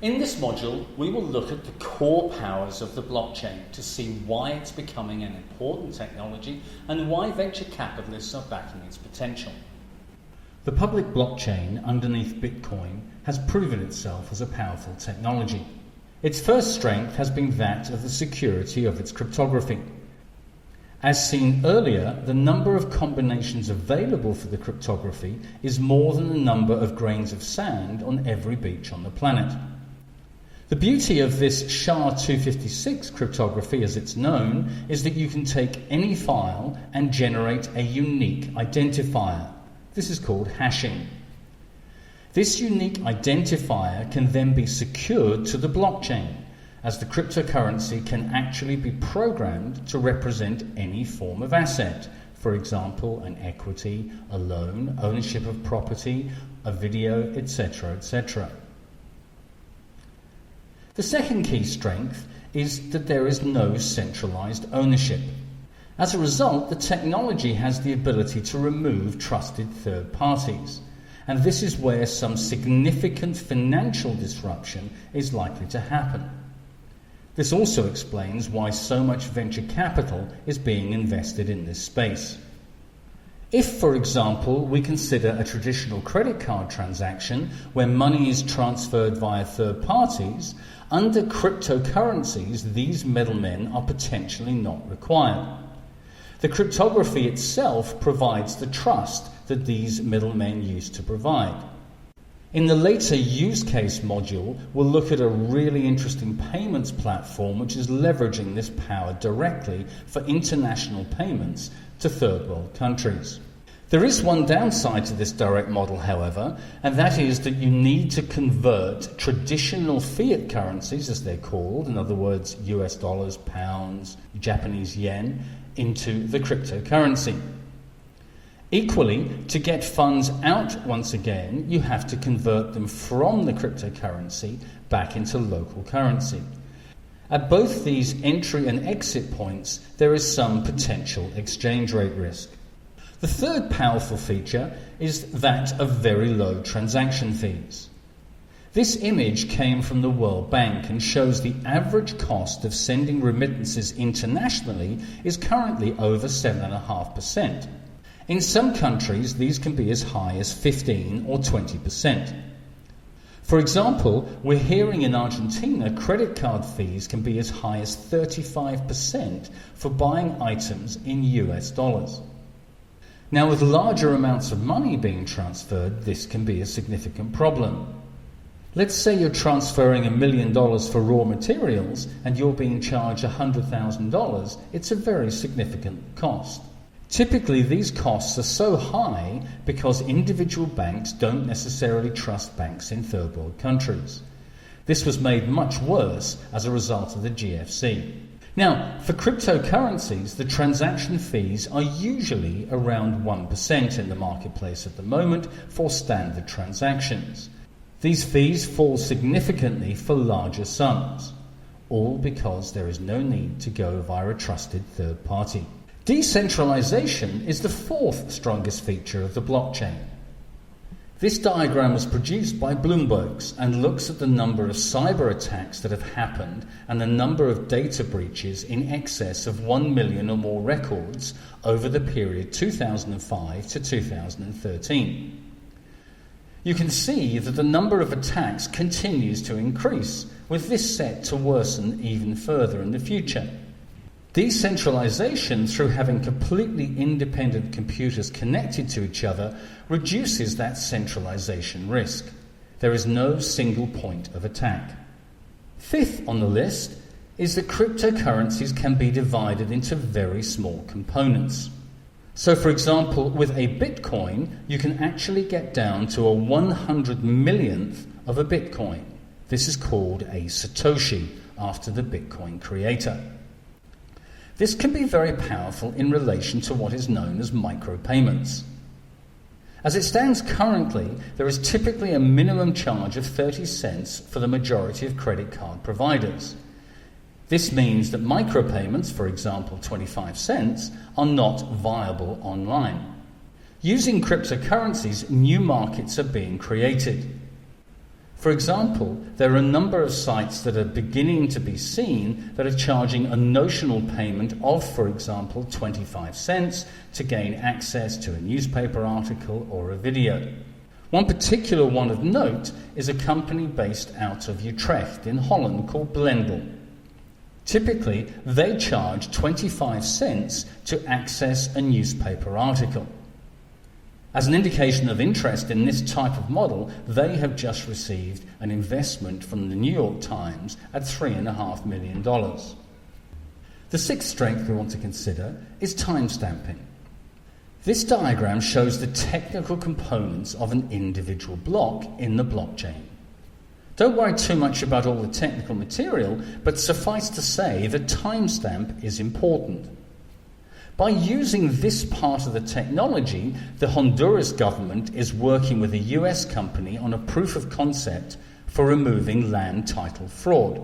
In this module, we will look at the core powers of the blockchain to see why it's becoming an important technology and why venture capitalists are backing its potential. The public blockchain underneath Bitcoin has proven itself as a powerful technology. Its first strength has been that of the security of its cryptography. As seen earlier, the number of combinations available for the cryptography is more than the number of grains of sand on every beach on the planet. The beauty of this SHA-256 cryptography, as it's known, is that you can take any file and generate a unique identifier. This is called hashing. This unique identifier can then be secured to the blockchain, as the cryptocurrency can actually be programmed to represent any form of asset. For example, an equity, a loan, ownership of property, a video, etc., etc. The second key strength is that there is no centralized ownership. As a result, the technology has the ability to remove trusted third parties, and this is where some significant financial disruption is likely to happen. This also explains why so much venture capital is being invested in this space. If, for example, we consider a traditional credit card transaction where money is transferred via third parties, under cryptocurrencies, these middlemen are potentially not required. The cryptography itself provides the trust that these middlemen used to provide. In the later use case module, we'll look at a really interesting payments platform which is leveraging this power directly for international payments to third world countries. There is one downside to this direct model, however, and that is that you need to convert traditional fiat currencies, as they're called, in other words, US dollars, pounds, Japanese yen, into the cryptocurrency. Equally, to get funds out once again, you have to convert them from the cryptocurrency back into local currency. At both these entry and exit points, there is some potential exchange rate risk. The third powerful feature is that of very low transaction fees. This image came from the World Bank and shows the average cost of sending remittances internationally is currently over 7.5%. In some countries, these can be as high as 15 or 20%. For example, we're hearing in Argentina credit card fees can be as high as 35% for buying items in US dollars. Now, with larger amounts of money being transferred, this can be a significant problem. Let's say you're transferring $1 million for raw materials and you're being charged $100,000. It's a very significant cost. Typically, these costs are so high because individual banks don't necessarily trust banks in third world countries. This was made much worse as a result of the GFC. Now, for cryptocurrencies, the transaction fees are usually around 1% in the marketplace at the moment for standard transactions. These fees fall significantly for larger sums, all because there is no need to go via a trusted third party. Decentralization is the fourth strongest feature of the blockchain. This diagram was produced by Bloomberg's and looks at the number of cyber attacks that have happened and the number of data breaches in excess of 1 million or more records over the period 2005 to 2013. You can see that the number of attacks continues to increase, with this set to worsen even further in the future. Decentralization, through having completely independent computers connected to each other, reduces that centralization risk. There is no single point of attack. Fifth on the list is that cryptocurrencies can be divided into very small components. So, for example, with a Bitcoin, you can actually get down to a 100 millionth of a Bitcoin. This is called a Satoshi, after the Bitcoin creator. This can be very powerful in relation to what is known as micropayments. As it stands currently, there is typically a minimum charge of 30 cents for the majority of credit card providers. This means that micropayments, for example 25 cents, are not viable online. Using cryptocurrencies, new markets are being created. For example, there are a number of sites that are beginning to be seen that are charging a notional payment of, for example, 25 cents to gain access to a newspaper article or a video. One particular one of note is a company based out of Utrecht in Holland called Blendel. Typically, they charge 25 cents to access a newspaper article. As an indication of interest in this type of model, they have just received an investment from the New York Times at $3.5 million. The sixth strength we want to consider is timestamping. This diagram shows the technical components of an individual block in the blockchain. Don't worry too much about all the technical material, but suffice to say the timestamp is important. By using this part of the technology, the Honduras government is working with a US company on a proof of concept for removing land title fraud.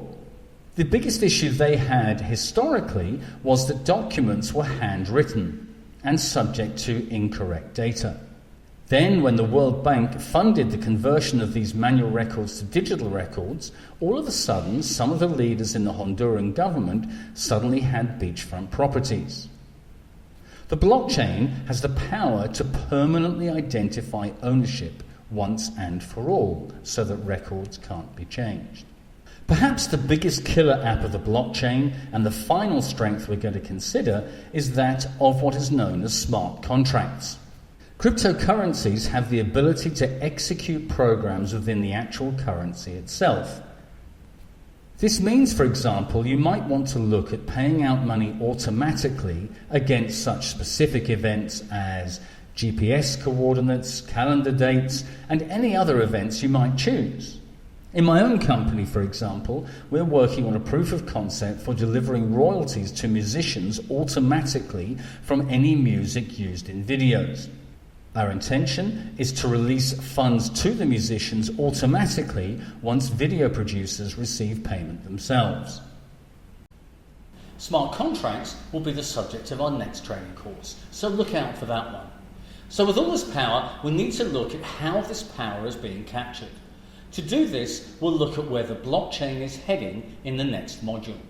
The biggest issue they had historically was that documents were handwritten and subject to incorrect data. Then, when the World Bank funded the conversion of these manual records to digital records, all of a sudden some of the leaders in the Honduran government suddenly had beachfront properties. The blockchain has the power to permanently identify ownership once and for all, so that records can't be changed. Perhaps the biggest killer app of the blockchain, and the final strength we're going to consider, is that of what is known as smart contracts. Cryptocurrencies have the ability to execute programs within the actual currency itself. This means, for example, you might want to look at paying out money automatically against such specific events as GPS coordinates, calendar dates, and any other events you might choose. In my own company, for example, we're working on a proof of concept for delivering royalties to musicians automatically from any music used in videos. Our intention is to release funds to the musicians automatically once video producers receive payment themselves. Smart contracts will be the subject of our next training course, so look out for that one. So with all this power, we need to look at how this power is being captured. To do this, we'll look at where the blockchain is heading in the next module.